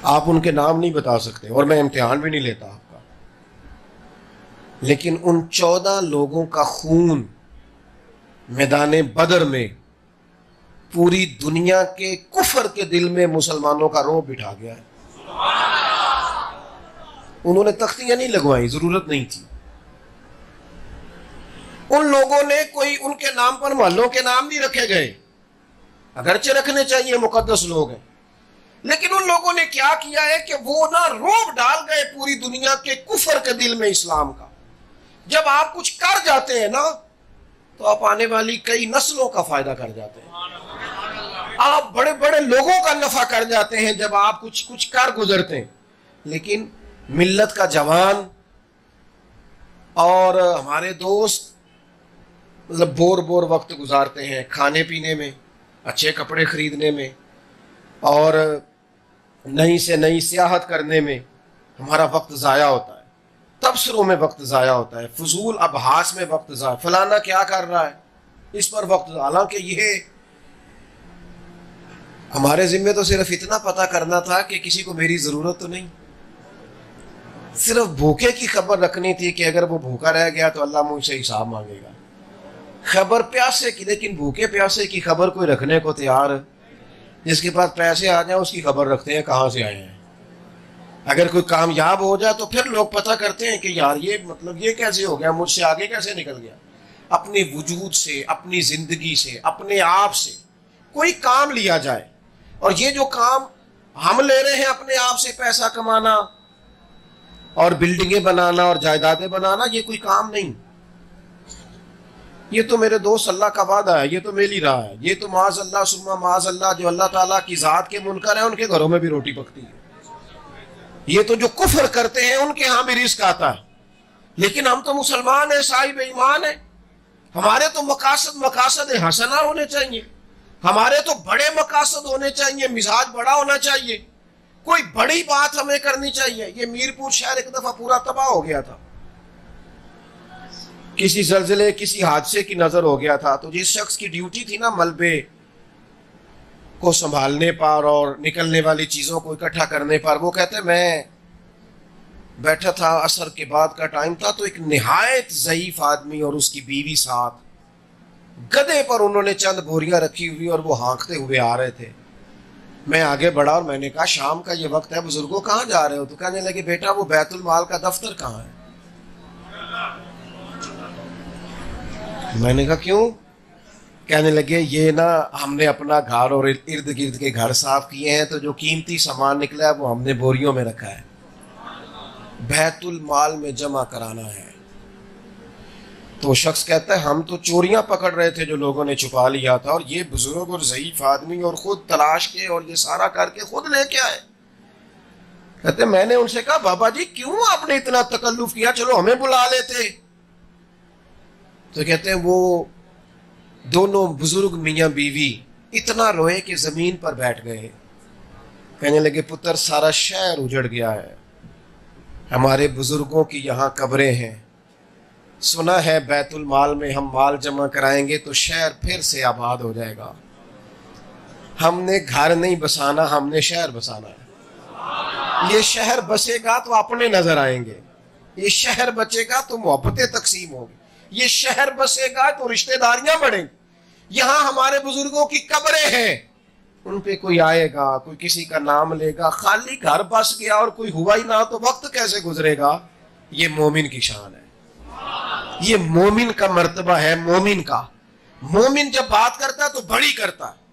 آپ ان کے نام نہیں بتا سکتے اور میں امتحان بھی نہیں لیتا آپ کا، لیکن ان 14 لوگوں کا خون میدان بدر میں پوری دنیا کے کفر کے دل میں مسلمانوں کا رعب بٹھا گیا ہے. انہوں نے تختیاں نہیں لگوائی، ضرورت نہیں تھی. ان لوگوں نے کوئی ان کے نام پر محلوں کے نام نہیں رکھے گئے، اگرچہ رکھنے چاہیے، مقدس لوگ ہیں، لیکن ان لوگوں نے کیا کیا ہے کہ وہ نا رعب ڈال گئے پوری دنیا کے کفر کے دل میں اسلام کا. جب آپ کچھ کر جاتے ہیں نا تو آپ آنے والی کئی نسلوں کا فائدہ کر جاتے ہیں، آپ بڑے بڑے لوگوں کا نفع کر جاتے ہیں جب آپ کچھ کر گزرتے ہیں. لیکن ملت کا جوان اور ہمارے دوست مطلب بور وقت گزارتے ہیں کھانے پینے میں، اچھے کپڑے خریدنے میں، اور نئی سے نئی سیاحت کرنے میں ہمارا وقت ضائع ہوتا ہے، تبصروں میں وقت ضائع ہوتا ہے، فضول ابحاث میں وقت ضائع، فلانا کیا کر رہا ہے اس پر وقت. حالانکہ یہ ہمارے ذمہ تو صرف اتنا پتہ کرنا تھا کہ کسی کو میری ضرورت تو نہیں، صرف بھوکے کی خبر رکھنی تھی کہ اگر وہ بھوکا رہ گیا تو اللہ مجھ سے حساب مانگے گا. خبر پیاسے کی، لیکن بھوکے پیاسے کی خبر کوئی رکھنے کو تیار ہے؟ جس کے پاس پیسے آ جائیں اس کی خبر رکھتے ہیں کہاں سے آئے ہیں. اگر کوئی کامیاب ہو جائے تو پھر لوگ پتہ کرتے ہیں کہ یار یہ مطلب یہ کیسے ہو گیا، مجھ سے آگے کیسے نکل گیا. اپنے وجود سے، اپنی زندگی سے، اپنے آپ سے کوئی کام لیا جائے. اور یہ جو کام ہم لے رہے ہیں اپنے آپ سے، پیسہ کمانا اور بلڈنگیں بنانا اور جائیدادیں بنانا، یہ کوئی کام نہیں. یہ تو میرے دوست اللہ کا وعدہ ہے، یہ تو مل ہی رہا ہے. یہ تو معاذ اللہ ثم معاذ اللہ جو اللہ تعالیٰ کی ذات کے منکر ہیں ان کے گھروں میں بھی روٹی پکتی ہے. یہ تو جو کفر کرتے ہیں ان کے ہاں بھی رزق آتا ہے. لیکن ہم تو مسلمان ہیں، صاحب ایمان ہیں، ہمارے تو مقاصد حسنہ ہونے چاہیے، ہمارے تو بڑے مقاصد ہونے چاہیے، مزاج بڑا ہونا چاہیے، کوئی بڑی بات ہمیں کرنی چاہیے. یہ میرپور شہر ایک دفعہ پورا تباہ ہو گیا تھا، کسی زلزلے کسی حادثے کی نظر ہو گیا تھا. تو جس شخص کی ڈیوٹی تھی نا ملبے کو سنبھالنے پر اور نکلنے والی چیزوں کو اکٹھا کرنے پر، وہ کہتے میں بیٹھا تھا، عصر کے بعد کا ٹائم تھا، تو ایک نہایت ضعیف آدمی اور اس کی بیوی ساتھ گدھے پر انہوں نے چند بوریاں رکھی ہوئی اور وہ ہانکتے ہوئے آ رہے تھے. میں آگے بڑھا اور میں نے کہا شام کا یہ وقت ہے، بزرگوں کہاں جا رہے ہو؟ تو کہنے لگے بیٹا وہ بیت المال کا دفتر کہاں ہے؟ میں نے کہا کیوں؟ کہنے لگے یہ نا ہم نے اپنا گھر اور ارد گرد کے گھر صاف کیے ہیں، تو جو قیمتی سامان نکلا ہے وہ ہم نے بوریوں میں رکھا ہے، بیت المال میں جمع کرانا ہے. تو شخص کہتا ہے ہم تو چوریاں پکڑ رہے تھے جو لوگوں نے چھپا لیا تھا، اور یہ بزرگ اور ضعیف آدمی اور خود تلاش کے اور یہ سارا کر کے خود لے کے آئے. کہتے میں نے ان سے کہا بابا جی کیوں آپ نے اتنا تکلف کیا، چلو ہمیں بلا لیتے. تو کہتے ہیں وہ دونوں بزرگ میاں بیوی اتنا روئے کہ زمین پر بیٹھ گئے. کہنے لگے پتر سارا شہر اجڑ گیا ہے، ہمارے بزرگوں کی یہاں قبریں ہیں، سنا ہے بیت المال میں ہم مال جمع کرائیں گے تو شہر پھر سے آباد ہو جائے گا. ہم نے گھر نہیں بسانا، ہم نے شہر بسانا ہے. یہ شہر بسے گا تو اپنے نظر آئیں گے، یہ شہر بچے گا تو محبتیں تقسیم ہوگی، یہ شہر بسے گا تو رشتہ داریاں بڑھیں گی. یہاں ہمارے بزرگوں کی قبریں ہیں، ان پہ کوئی آئے گا، کوئی کسی کا نام لے گا، خالی گھر بس گیا اور کوئی ہوا ہی نہ تو وقت کیسے گزرے گا. یہ مومن کی شان ہے، یہ مومن کا مرتبہ ہے. مومن کا مومن جب بات کرتا ہے تو بڑی کرتا ہے.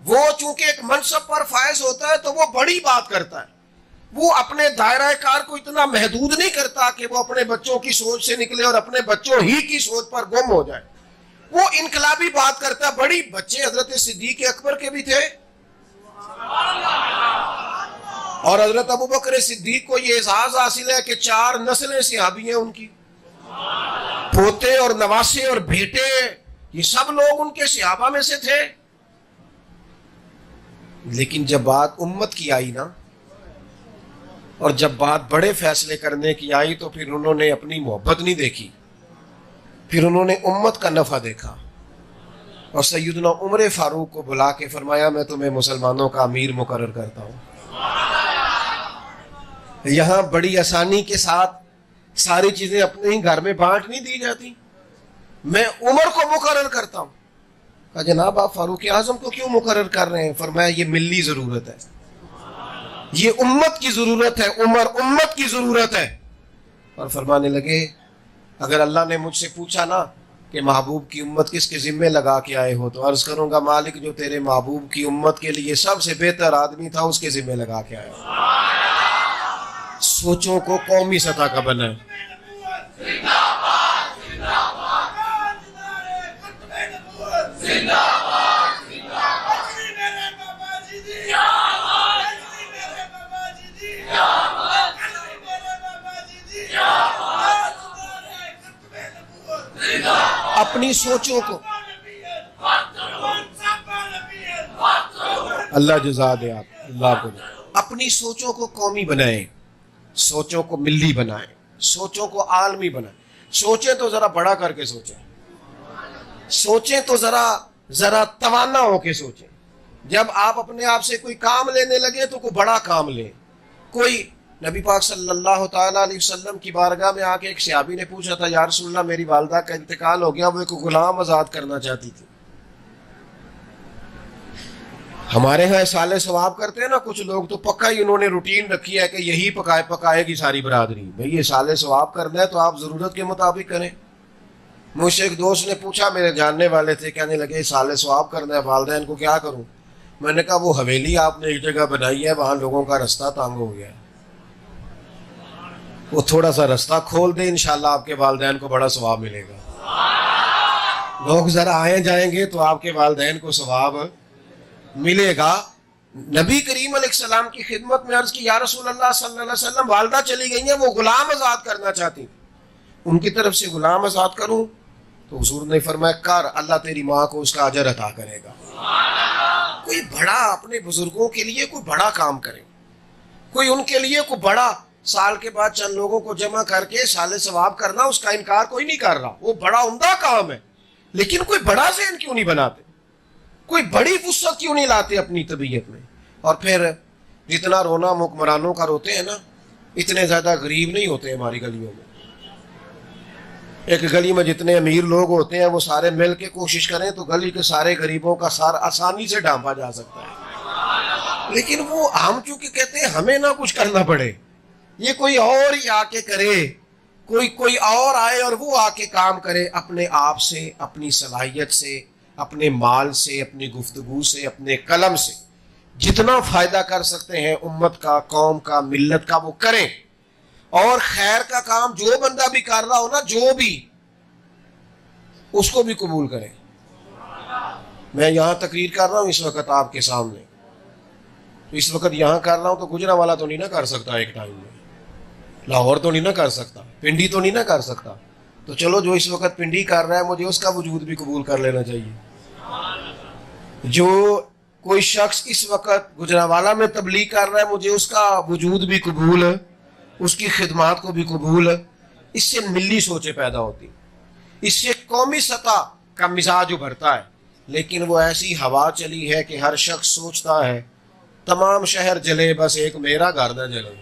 وہ چونکہ ایک منصب پر فائز ہوتا ہے تو وہ بڑی بات کرتا ہے. وہ اپنے دائرہ کار کو اتنا محدود نہیں کرتا کہ وہ اپنے بچوں کی سوچ سے نکلے اور اپنے بچوں ہی کی سوچ پر گم ہو جائے. وہ انقلابی بات کرتا ہے. بڑی بچے حضرت صدیق اکبر کے بھی تھے، اور حضرت ابوبکر صدیق کو یہ اعزاز حاصل ہے کہ 4 نسلیں صحابی ہیں ان کی. پوتے اور نواسے اور بیٹے یہ سب لوگ ان کے صحابہ میں سے تھے. لیکن جب بات امت کی آئی نا، اور جب بات بڑے فیصلے کرنے کی آئی، تو پھر انہوں نے اپنی محبت نہیں دیکھی، پھر انہوں نے امت کا نفع دیکھا. اور سیدنا عمر فاروق کو بلا کے فرمایا میں تمہیں مسلمانوں کا امیر مقرر کرتا ہوں. یہاں بڑی آسانی کے ساتھ ساری چیزیں اپنے ہی گھر میں بانٹ نہیں دی جاتی. میں عمر کو مقرر کرتا ہوں. کہا جناب آپ فاروق اعظم کو کیوں مقرر کر رہے ہیں؟ فرمایا یہ ملی ضرورت ہے، یہ امت کی ضرورت ہے، عمر امت کی ضرورت ہے. اور فرمانے لگے اگر اللہ نے مجھ سے پوچھا نا کہ محبوب کی امت کس کے ذمے لگا کے آئے ہو، تو عرض کروں گا مالک جو تیرے محبوب کی امت کے لیے سب سے بہتر آدمی تھا اس کے ذمے لگا کے آئے ہو. سوچوں کو قومی سطح کا بنا ہے. اپنی سوچوں کو اللہ جزا دے، آپ اللہ کو اپنی سوچوں کو قومی بنائیں، سوچوں کو ملی بنائیں، سوچوں کو عالمی بنائیں. سوچیں تو ذرا بڑا کر کے سوچیں، سوچیں تو ذرا توانا ہو کے سوچیں. جب آپ اپنے آپ سے کوئی کام لینے لگے تو کوئی بڑا کام لیں. کوئی نبی پاک صلی اللہ تعالیٰ علیہ وسلم کی بارگاہ میں آ کے ایک صحابی نے پوچھا تھا یا رسول اللہ میری والدہ کا انتقال ہو گیا، وہ ایک غلام آزاد کرنا چاہتی تھی. ہمارے ہاں سالے ثواب کرتے ہیں نا کچھ لوگ، تو پکا ہی انہوں نے روٹین رکھی ہے کہ یہی پکائے گی ساری برادری. بھئی یہ سالے ثواب کرنا ہے تو آپ ضرورت کے مطابق کریں. مجھ سے ایک دوست نے پوچھا، میرے جاننے والے تھے، کہنے لگے سالے ثواب کرنا ہے والدین کو کیا کروں؟ میں نے کہا وہ حویلی آپ نے ایک جگہ بنائی ہے، وہاں لوگوں کا رستہ تنگ ہو گیا ہے، وہ تھوڑا سا رستہ کھول دیں، انشاءاللہ آپ کے والدین کو بڑا ثواب ملے گا. لوگ ذرا آئے جائیں گے تو آپ کے والدین کو ثواب ملے گا. نبی کریم علیہ السلام کی خدمت میں عرض کی یا رسول اللہ صلی اللہ علیہ وسلم والدہ چلی گئی ہیں، وہ غلام آزاد کرنا چاہتی، ان کی طرف سے غلام آزاد کروں؟ تو حضور نے فرمایا کر، اللہ تیری ماں کو اس کا اجر عطا کرے گا. کوئی بڑا اپنے بزرگوں کے لیے کوئی بڑا کام کرے، کوئی ان کے لیے کوئی بڑا، سال کے بعد چند لوگوں کو جمع کر کے سال ثواب کرنا، اس کا انکار کوئی نہیں کر رہا، وہ بڑا عمدہ کام ہے. لیکن کوئی بڑا ذہن کیوں نہیں بناتے، کوئی بڑی وسعت کیوں نہیں لاتے اپنی طبیعت میں؟ اور پھر جتنا رونا حکمرانوں کا روتے ہیں نا، اتنے زیادہ غریب نہیں ہوتے ہماری گلیوں میں. ایک گلی میں جتنے امیر لوگ ہوتے ہیں وہ سارے مل کے کوشش کریں تو گلی کے سارے غریبوں کا سار آسانی سے ڈھانپا جا سکتا ہے. لیکن وہ ہم چونکہ کہتے ہیں ہمیں نہ کچھ کرنا پڑے، یہ کوئی اور ہی آ کے کرے، کوئی اور آئے اور وہ آ کے کام کرے. اپنے آپ سے، اپنی صلاحیت سے، اپنے مال سے، اپنی گفتگو سے، اپنے قلم سے جتنا فائدہ کر سکتے ہیں امت کا، قوم کا، ملت کا، وہ کریں. اور خیر کا کام جو بندہ بھی کر رہا ہو نا، جو بھی، اس کو بھی قبول کریں. میں یہاں تقریر کر رہا ہوں اس وقت آپ کے سامنے، اس وقت یہاں کر رہا ہوں تو گجرانوالہ تو نہیں نہ کر سکتا، ایک ٹائم میں لاہور تو نہیں نہ کر سکتا، پنڈی تو نہیں نہ کر سکتا. تو چلو جو اس وقت پنڈی کر رہا ہے مجھے اس کا وجود بھی قبول کر لینا چاہیے. جو کوئی شخص اس وقت گجرانوالہ میں تبلیغ کر رہا ہے مجھے اس کا وجود بھی قبول ہے، اس کی خدمات کو بھی قبول ہے. اس سے ملی سوچیں پیدا ہوتی، اس سے قومی سطح کا مزاج ابھرتا ہے. لیکن وہ ایسی ہوا چلی ہے کہ ہر شخص سوچتا ہے تمام شہر جلے بس ایک میرا گھر نہ جلے.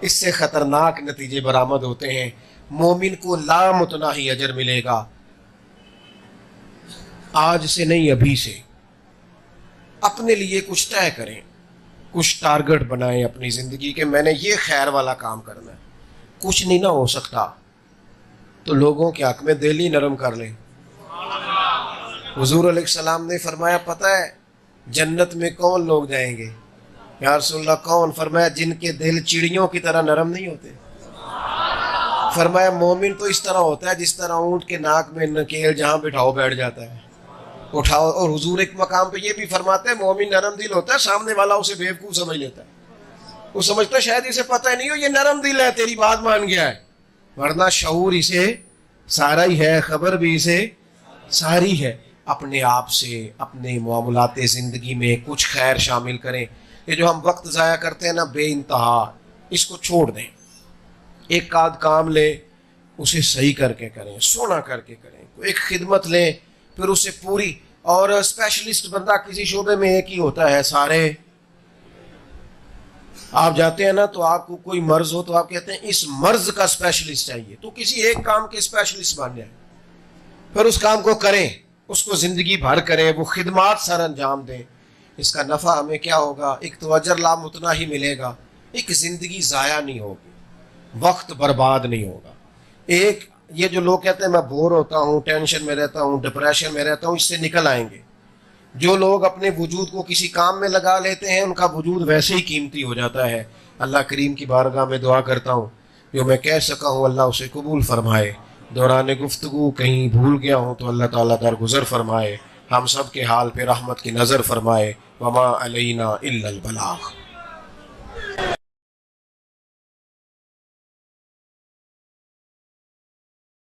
اس سے خطرناک نتیجے برآمد ہوتے ہیں. مومن کو لامتناہی اجر ملے گا. آج سے نہیں، ابھی سے اپنے لیے کچھ طے کریں، کچھ ٹارگٹ بنائیں اپنی زندگی کے، میں نے یہ خیر والا کام کرنا ہے. کچھ نہیں نہ ہو سکتا تو لوگوں کے حق میں دل ہی نرم کر لیں. حضور علیہ السلام نے فرمایا پتہ ہے جنت میں کون لوگ جائیں گے؟ یا رسول اللہ کون؟ فرمایا جن کے دل چڑیوں کی طرح نرم نہیں ہوتے. فرمایا مومن تو اس طرح ہوتا ہے جس طرح اونٹ کے ناک میں نکیل جہاں بٹھاؤ بیٹھ جاتا ہے، اٹھاؤ. اور حضور ایک مقام پہ یہ بھی فرماتے ہیں مومن نرم دل ہوتا ہے، سامنے والا اسے بیوقوف سمجھ لیتا ہے، وہ سمجھتا ہے شاید اسے پتہ نہیں ہو یہ نرم دل ہے، تیری بات مان گیا ہے، ورنہ شعور اسے سارا ہی ہے، خبر بھی اسے ساری ہے۔ اپنے آپ سے اپنے معاملات زندگی میں کچھ خیر شامل کریں۔ یہ جو ہم وقت ضائع کرتے ہیں نا بے انتہا، اس کو چھوڑ دیں۔ ایک آدھ کام لیں، اسے صحیح کر کے کریں، سونا کر کے کریں۔ ایک خدمت لیں، پھر اسے پوری، اور اسپیشلسٹ بندہ کسی شعبے میں ایک ہی ہوتا ہے، سارے آپ جاتے ہیں نا تو آپ کو کوئی مرض ہو تو آپ کہتے ہیں اس مرض کا اسپیشلسٹ چاہیے، تو کسی ایک کام کے اسپیشلسٹ بن جائیں، پھر اس کام کو کریں، اس کو زندگی بھر کریں، وہ خدمات سر انجام دیں۔ اس کا نفع ہمیں کیا ہوگا؟ ایک تو اجر لامتنا ہی ملے گا، ایک زندگی ضائع نہیں ہوگی، وقت برباد نہیں ہوگا۔ ایک یہ جو لوگ کہتے ہیں میں بور ہوتا ہوں، ٹینشن میں رہتا ہوں، ڈپریشن میں رہتا ہوں، اس سے نکل آئیں گے۔ جو لوگ اپنے وجود کو کسی کام میں لگا لیتے ہیں ان کا وجود ویسے ہی قیمتی ہو جاتا ہے۔ اللہ کریم کی بارگاہ میں دعا کرتا ہوں جو میں کہہ سکا ہوں اللہ اسے قبول فرمائے۔ دوران گفتگو کہیں بھول گیا ہوں تو اللہ تعالیٰ درگزر فرمائے، ہم سب کے حال پہ رحمت کی نظر فرمائے۔ وما علینا الا البلاغ۔